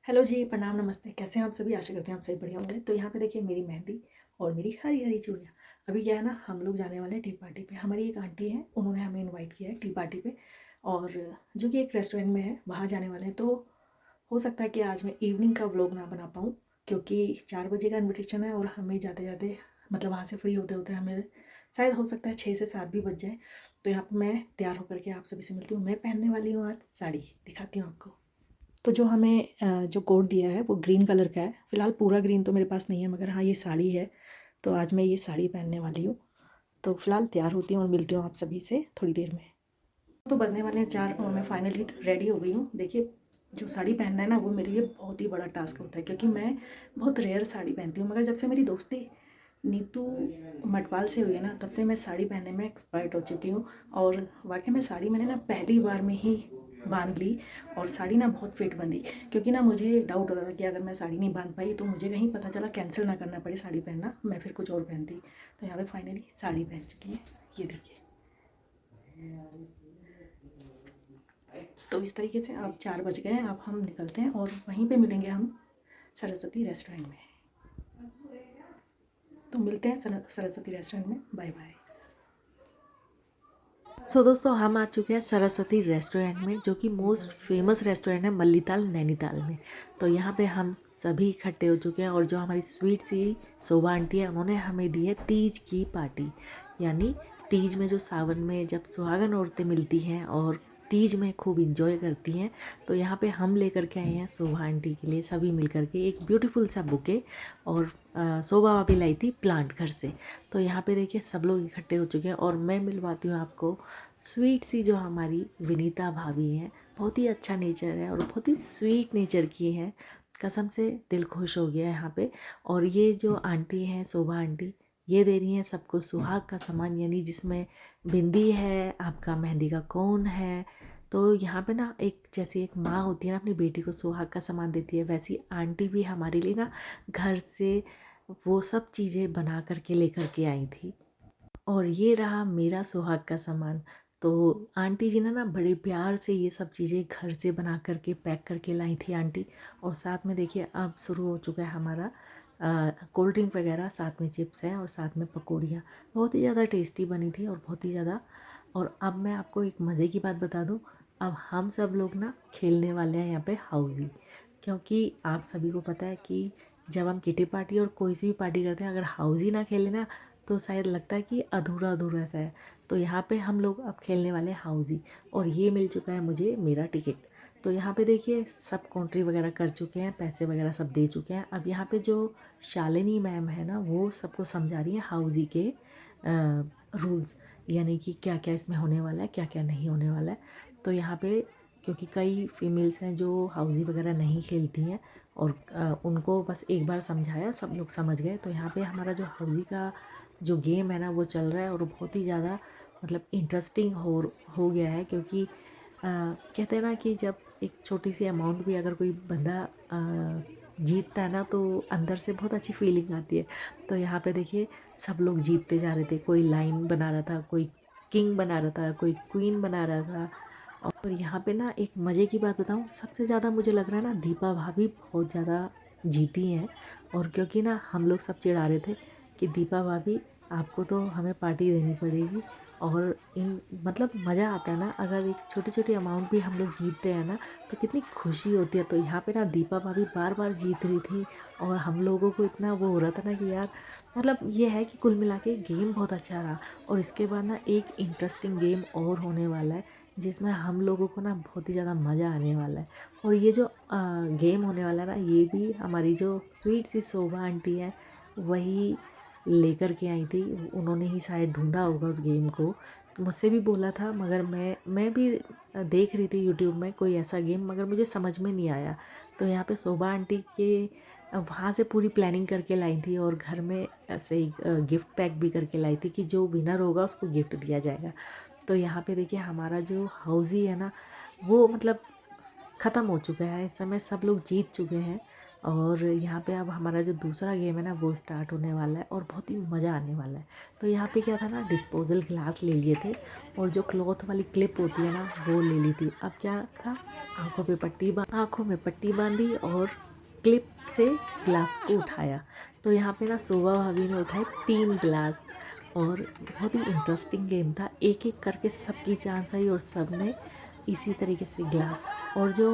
Hello जी, प्रणाम, नमस्ते। कैसे हैं आप सभी? आशा करते हैं आप सभी बढ़िया होंगे। तो यहाँ पे देखिए मेरी मेहंदी और मेरी हरी हरी चूड़ियाँ। अभी क्या है ना, हम लोग जाने वाले हैं टी पार्टी पे। हमारी एक आंटी हैं, उन्होंने हमें इनवाइट किया है टी पार्टी पे, और जो कि एक रेस्टोरेंट में है, वहाँ जाने वाले हैं। तो हो सकता है कि आज मैं इवनिंग का व्लॉग ना बना पाऊँ, क्योंकि 4 बजे का इन्विटेशन है और हमें जाते जाते मतलब वहाँ से फ्री होते होते हमें शायद हो सकता है 6 से 7 भी बज जाए। तो यहाँ पर मैं तैयार होकर के आप सभी से मिलती हूँ। मैं पहनने वाली हूँ आज साड़ी, दिखाती हूँ आपको। तो जो हमें जो कोट दिया है वो ग्रीन कलर का है। फ़िलहाल पूरा ग्रीन तो मेरे पास नहीं है, मगर हाँ ये साड़ी है। तो आज मैं ये साड़ी पहनने वाली हूँ। तो फ़िलहाल तैयार होती हूँ और मिलती हूँ आप सभी से थोड़ी देर में। तो बजने वाले हैं 4 और मैं फाइनली रेडी हो गई हूँ। देखिए, जो साड़ी पहनना है ना, वो मेरे लिए बहुत ही बड़ा टास्क होता है, क्योंकि मैं बहुत रेयर साड़ी पहनती हूँ। मगर जब से मेरी दोस्ती नीतू मटवाल से हुई है ना, तब से मैं साड़ी पहनने में एक्सपर्ट हो चुकी हूँ। और वाकई में साड़ी मैंने ना पहली बार में ही बांध ली, और साड़ी ना बहुत फिट बंधी। क्योंकि ना मुझे डाउट होता था कि अगर मैं साड़ी नहीं बांध पाई तो मुझे कहीं पता चला कैंसिल ना करना पड़े साड़ी पहनना, मैं फिर कुछ और पहनती। तो यहाँ पे फाइनली साड़ी पहन चुकी है, ये देखिए। तो इस तरीके से अब 4 बज गए हैं, अब हम निकलते हैं और वहीं पे मिलेंगे हम सरस्वती रेस्टोरेंट में। तो मिलते हैं सरस्वती रेस्टोरेंट में। Bye bye. दोस्तों हम आ चुके हैं सरस्वती रेस्टोरेंट में, जो कि मोस्ट फेमस रेस्टोरेंट है मल्लीताल नैनीताल में। तो यहाँ पे हम सभी इकट्ठे हो चुके हैं, और जो हमारी स्वीट सी शोभा आंटी है, उन्होंने हमें दी है तीज की पार्टी। यानी तीज में जो सावन में जब सुहागन औरतें मिलती हैं और तीज में खूब इंजॉय करती हैं, तो यहाँ पे हम लेकर के आए हैं शोभा आंटी के लिए सभी मिल कर के एक ब्यूटीफुल सा बुके। और शोभा भाभी लाई थी प्लांट घर से। तो यहाँ पे देखिए सब लोग इकट्ठे हो चुके हैं, और मैं मिलवाती हूँ आपको स्वीट सी जो हमारी विनीता भाभी हैं। बहुत ही अच्छा नेचर है और बहुत ही स्वीट नेचर की हैं, कसम से दिल खुश हो गया है यहाँ पे। और ये जो आंटी हैं शोभा आंटी, ये दे रही हैं सबको सुहाग का सामान, यानी जिसमें बिंदी है, आपका मेहंदी का कोन है। तो यहाँ पे ना एक जैसे एक माँ होती है ना, अपनी बेटी को सुहाग का सामान देती है, वैसी आंटी भी हमारे लिए ना घर से वो सब चीज़ें बना करके लेकर के आई थी। और ये रहा मेरा सुहाग का सामान। तो आंटी जी ने ना बड़े प्यार से ये सब चीज़ें घर से बना करके पैक करके लाई थी आंटी। और साथ में देखिए अब शुरू हो चुका है हमारा कोल्ड ड्रिंक वगैरह, साथ में चिप्स है और साथ में पकौड़ियाँ। बहुत ही ज़्यादा टेस्टी बनी थी और बहुत ही ज़्यादा। और अब मैं आपको एक मज़े की बात बता दूँ, अब हम सब लोग ना खेलने वाले हैं यहाँ पे हाउजी। क्योंकि आप सभी को पता है कि जब हम किटी पार्टी और कोई सी भी पार्टी करते हैं, अगर हाउजी ना खेले ना, तो शायद लगता है कि अधूरा अधूरा सा है। तो यहाँ पे हम लोग अब खेलने वाले हैं हाउजी, और ये मिल चुका है मुझे मेरा टिकट। तो यहाँ पे देखिए सब कॉन्ट्री वगैरह कर चुके हैं, पैसे वगैरह सब दे चुके हैं। अब यहाँ पे जो शालिनी मैम है ना, वो सबको समझा रही है हाउजी के रूल्स, यानी कि क्या क्या इसमें होने वाला है, क्या क्या नहीं होने वाला है। तो यहाँ पे क्योंकि कई फीमेल्स हैं जो हाउजी वगैरह नहीं खेलती हैं, और उनको बस एक बार समझाया, सब लोग समझ गए। तो यहाँ पे हमारा जो हाउजी का जो गेम है ना, वो चल रहा है, और बहुत ही ज़्यादा मतलब इंटरेस्टिंग हो गया है। क्योंकि कहते हैं ना कि जब एक छोटी सी अमाउंट भी अगर कोई बंदा जीतता है ना, तो अंदर से बहुत अच्छी फीलिंग आती है। तो यहाँ पे देखिए सब लोग जीतते जा रहे थे, कोई लाइन बना रहा था, कोई किंग बना रहा था, कोई क्वीन बना रहा था। और यहाँ पे ना एक मज़े की बात बताऊँ, सबसे ज़्यादा मुझे लग रहा है ना दीपा भाभी बहुत ज़्यादा जीती हैं। और क्योंकि ना हम लोग सब चिढ़ा रहे थे कि दीपा भाभी आपको तो हमें पार्टी देनी पड़ेगी। और इन मतलब मज़ा आता है ना, अगर एक छोटी छोटी अमाउंट भी हम लोग जीतते हैं ना, तो कितनी खुशी होती है। तो यहाँ पे ना दीपा भाभी बार बार जीत रही थी, और हम लोगों को इतना वो हो रहा था ना कि यार, मतलब ये है कि कुल मिला के गेम बहुत अच्छा रहा। और इसके बाद ना एक इंटरेस्टिंग गेम और होने वाला है, जिसमें हम लोगों को ना बहुत ही ज़्यादा मज़ा आने वाला है। और ये जो गेम होने वाला है ना, ये भी हमारी जो स्वीट सी शोभा आंटी है, वही लेकर के आई थी। उन्होंने ही शायद ढूंढा होगा उस गेम को, मुझसे भी बोला था, मगर मैं भी देख रही थी यूट्यूब में कोई ऐसा गेम, मगर मुझे समझ में नहीं आया। तो यहाँ पे शोभा आंटी के वहाँ से पूरी प्लानिंग करके लाई थी, और घर में ऐसे ही गिफ्ट पैक भी करके लाई थी कि जो विनर होगा उसको गिफ्ट दिया जाएगा। तो यहाँ पे देखिए हमारा जो हाउजी है ना, वो मतलब ख़त्म हो चुका है। इस समय सब लोग जीत चुके हैं। और यहाँ पे अब हमारा जो दूसरा गेम है ना वो स्टार्ट होने वाला है और बहुत ही मज़ा आने वाला है। तो यहाँ पे क्या था ना, डिस्पोजल ग्लास ले लिए थे और जो क्लॉथ वाली क्लिप होती है ना वो ले ली थी। अब क्या था, आँखों में पट्टी बांधी और क्लिप से ग्लास को उठाया। तो यहाँ पे ना शोभा भाभी ने उठाए 3 ग्लास और बहुत ही इंटरेस्टिंग गेम था। एक एक करके सबकी चांस आई और सब ने इसी तरीके से ग्लास। और जो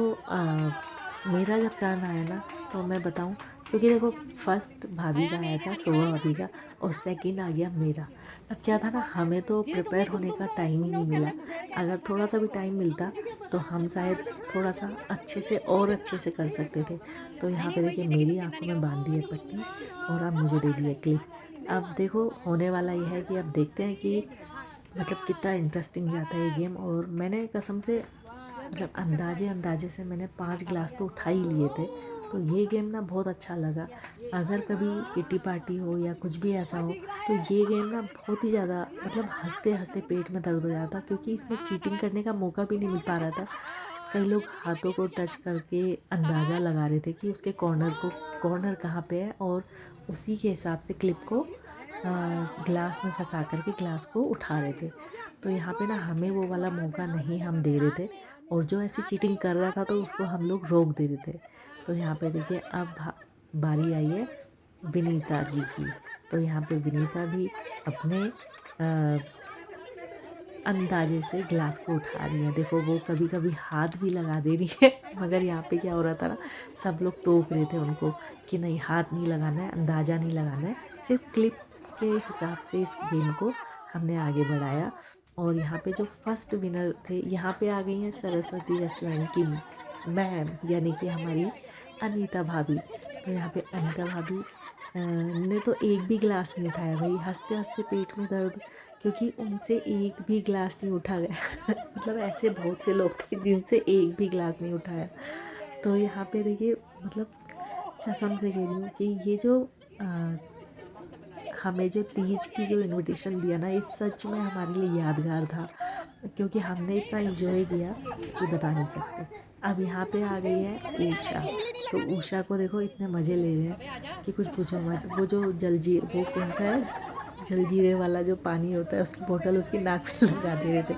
मेरा जब टर्न आया ना तो मैं बताऊं, क्योंकि देखो फर्स्ट भाभी का आया था, शोभा भाभी का, और सेकंड आ गया मेरा। अब क्या था ना, हमें तो प्रिपेयर होने का टाइम ही नहीं मिला। अगर थोड़ा सा भी टाइम मिलता तो हम शायद थोड़ा सा अच्छे से और अच्छे से कर सकते थे। तो यहाँ पे देखिए मेरी आंखों में बांध दी है पट्टी और अब मुझे दे दी है क्लिप। अब देखो होने वाला ये है कि अब देखते हैं कि मतलब कितना इंटरेस्टिंग जाता है ये गेम। और मैंने कसम से मतलब अंदाजे से मैंने 5 गिलास तो उठा ही लिए थे। तो ये गेम ना बहुत अच्छा लगा। अगर कभी किटी पार्टी हो या कुछ भी ऐसा हो तो ये गेम ना बहुत ही ज़्यादा मतलब हंसते हंसते पेट में दर्द हो जाता, क्योंकि इसमें चीटिंग करने का मौका भी नहीं मिल पा रहा था। कई लोग हाथों को टच करके अंदाज़ा लगा रहे थे कि उसके कॉर्नर कहाँ पे है और उसी के हिसाब से क्लिप को ग्लास में फंसा करके ग्लास को उठा रहे थे। तो यहाँ पे ना हमें वो वाला मौका नहीं हम दे रहे थे और जो ऐसी चीटिंग कर रहा था तो उसको हम लोग रोक दे रहे थे। तो यहाँ पे देखिए अब बारी आई है विनीता जी की। तो यहाँ पे विनीता भी अपने अंदाजे से ग्लास को उठा रही है। देखो वो कभी कभी हाथ भी लगा दे रही है मगर यहाँ पे क्या हो रहा था ना, सब लोग टोक रहे थे उनको कि नहीं हाथ नहीं लगाना है, अंदाज़ा नहीं लगाना है। सिर्फ क्लिप के हिसाब से इस गेम को हमने आगे बढ़ाया। और यहाँ पे जो फर्स्ट विनर थे, यहाँ पे आ गई हैं सरस्वती रेस्टोरेंट की मैम, यानी कि हमारी अनीता भाभी। तो यहाँ पे अनीता भाभी ने तो एक भी गिलास नहीं उठाया भाई, हंसते हंसते पेट में दर्द, क्योंकि उनसे एक भी गिलास नहीं उठा गया मतलब ऐसे बहुत से लोग थे जिनसे एक भी गिलास नहीं उठाया। तो यहाँ पे देखिए मतलब कसम से कह रही हूँ कि ये जो हमें जो तीज की जो इनविटेशन दिया ना, ये सच में हमारे लिए यादगार था, क्योंकि हमने इतना एंजॉय किया कि बता नहीं सकते। अब यहाँ पे आ गई है ऊषा। तो ऊषा को देखो इतने मज़े ले रहे हैं कि कुछ पूछो मत। वो जो जलजी वो कौन सा है, जलजीरे वाला जो पानी होता है उसकी बोतल उसकी नाक पे लगा दे रहे थे।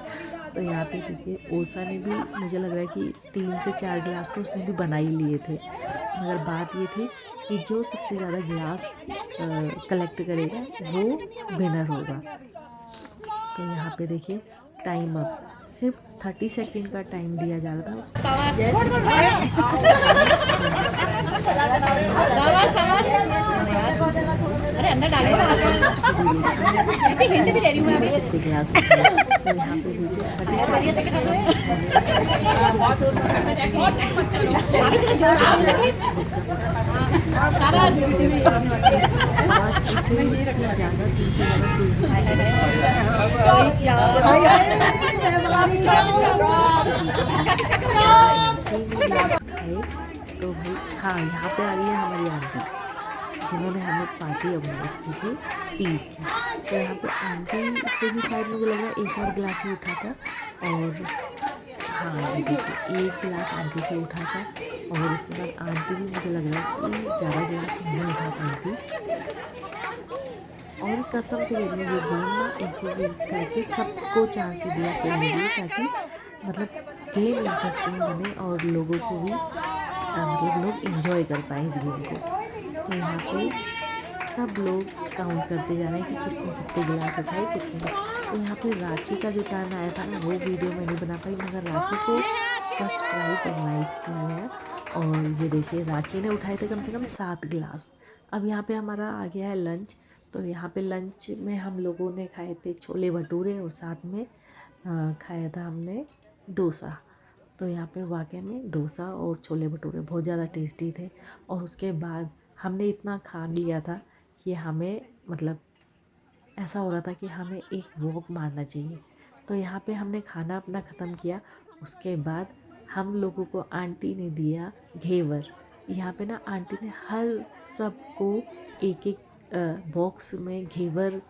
तो यहाँ पे देखिए ऊषा ने भी, मुझे लग रहा है कि 3 से 4 गिलास तो उसने भी बना ही लिए थे। मगर बात ये थी कि जो सबसे ज़्यादा गिलास कलेक्ट करेगा वो विनर होगा। तो यहाँ पे देखिए टाइम अप, सिर्फ 30 सेकेंड का टाइम दिया जा रहा था उसको। अरे अंदर डालो हिंट भी दे रही हूँ मैं अभी। ग्लास तो यहाँ पे तो भाई हाँ, यहाँ पे आ रही है हमारी आंटी जिन्होंने हमें पार्टी ऑर्गेनाइज की थी 30 की। तो यहाँ पे आंटी से भी शायद मुझे लगा एक और गिलास ही उठा था। और हाँ ये देखिए एक गिलास आंटी से उठा था और उसके बाद आंटी भी मुझे लग रहा है कि ज़्यादा गिलास नहीं उठा पाई थी। और कसम से कह रही हूँ ये गेम ना एक करके सबको चांस दिया खेलने के लिए, ताकि मतलब गेम इंटरेस्टिंग बने और लोगों को भी मतलब लोग इंजॉय कर पाएँ इस गेम को। तो यहाँ पे सब लोग काउंट करते जा रहे हैं कि किसने कितने गिलास उठाए कितने। तो यहाँ पे राखी का जो टर्न आया था ना वो वीडियो मैं नहीं बना पाई, मगर राखी को फर्स्ट प्राइज़ ऑर्गेनाइज किया गया। और ये देखिए राखी ने उठाए थे कम से कम 7 गिलास। अब यहाँ पे हमारा आ गया है लंच। तो यहाँ पे लंच में हम लोगों ने खाए थे छोले भटूरे और साथ में खाया था हमने डोसा। तो यहाँ पे वाकई में डोसा और छोले भटूरे बहुत ज़्यादा टेस्टी थे। और उसके बाद हमने इतना खा लिया था कि हमें मतलब ऐसा हो रहा था कि हमें एक वॉक मारना चाहिए। तो यहाँ पे हमने खाना अपना ख़त्म किया। उसके बाद हम लोगों को आंटी ने दिया घेवर। यहाँ पे ना आंटी ने हर सबको एक एक बॉक्स में घेवर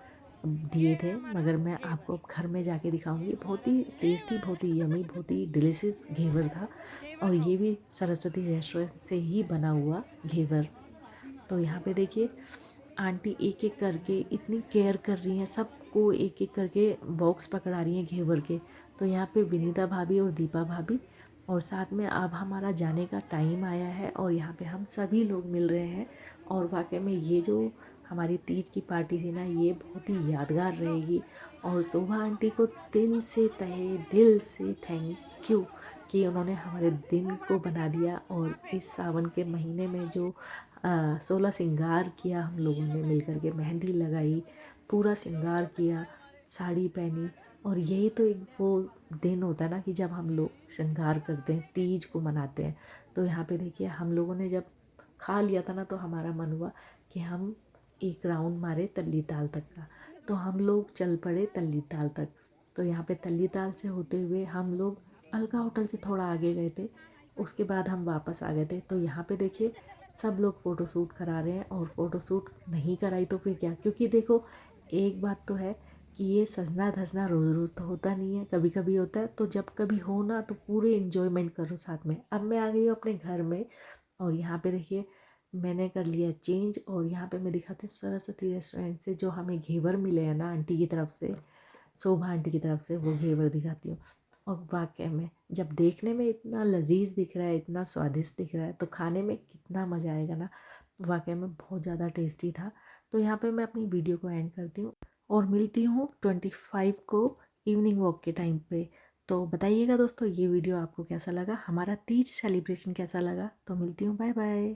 दिए थे, मगर मैं आपको अब घर में जाके दिखाऊंगी। बहुत ही टेस्टी, बहुत ही यमी, बहुत ही डिलीशियस घेवर था। और ये भी सरस्वती रेस्टोरेंट से ही बना हुआ घेवर। तो यहाँ पे देखिए आंटी एक एक करके इतनी केयर कर रही हैं, सबको एक एक करके बॉक्स पकड़ा रही हैं घेवर के। तो यहाँ पे विनीता भाभी और दीपा भाभी, और साथ में अब हमारा जाने का टाइम आया है और यहाँ पे हम सभी लोग मिल रहे हैं। और वाकई में ये जो हमारी तीज की पार्टी थी ना, ये बहुत ही यादगार रहेगी। और शोभा आंटी को दिल से, तहे दिल से थैंक यू कि उन्होंने हमारे दिन को बना दिया। और इस सावन के महीने में जो 16 श्रृंगार किया हम लोगों ने मिल कर के, मेहंदी लगाई, पूरा श्रृंगार किया, साड़ी पहनी। और यही तो एक वो दिन होता है ना कि जब हम लोग श्रृंगार करते हैं, तीज को मनाते हैं। तो यहाँ पे देखिए हम लोगों ने जब खा लिया था ना, तो हमारा मन हुआ कि हम एक राउंड मारे तल्ली ताल तक का। तो हम लोग चल पड़े तल्ली ताल तक। तो यहाँ पे तल्ली ताल से होते हुए हम लोग अलका होटल से थोड़ा आगे गए थे, उसके बाद हम वापस आ गए थे। तो यहाँ पे देखिए सब लोग फ़ोटो शूट करा रहे हैं, और फ़ोटो शूट नहीं कराई तो फिर क्या, क्योंकि देखो एक बात तो है कि ये सजना धजना रोज़ रोज़ तो होता नहीं है, कभी कभी होता है। तो जब कभी हो ना, तो पूरे इन्जॉयमेंट करो साथ में। अब मैं आ गई हूँ अपने घर में, और यहाँ पे देखिए मैंने कर लिया चेंज। और यहाँ पे मैं दिखाती हूँ सरस्वती रेस्टोरेंट से जो हमें घेवर मिले हैं ना आंटी की तरफ से, शोभा आंटी की तरफ से, वो घेवर दिखाती हूँ। और वाकई में जब देखने में इतना लजीज दिख रहा है, इतना स्वादिष्ट दिख रहा है, तो खाने में कितना मज़ा आएगा ना। वाकई में बहुत ज़्यादा टेस्टी था। तो यहाँ पे मैं अपनी वीडियो को एंड करती हूँ और मिलती हूँ 25 को इवनिंग वॉक के टाइम पे। तो बताइएगा दोस्तों ये वीडियो आपको कैसा लगा, हमारा तीज सेलिब्रेशन कैसा लगा। तो मिलती हूँ, बाय बाय।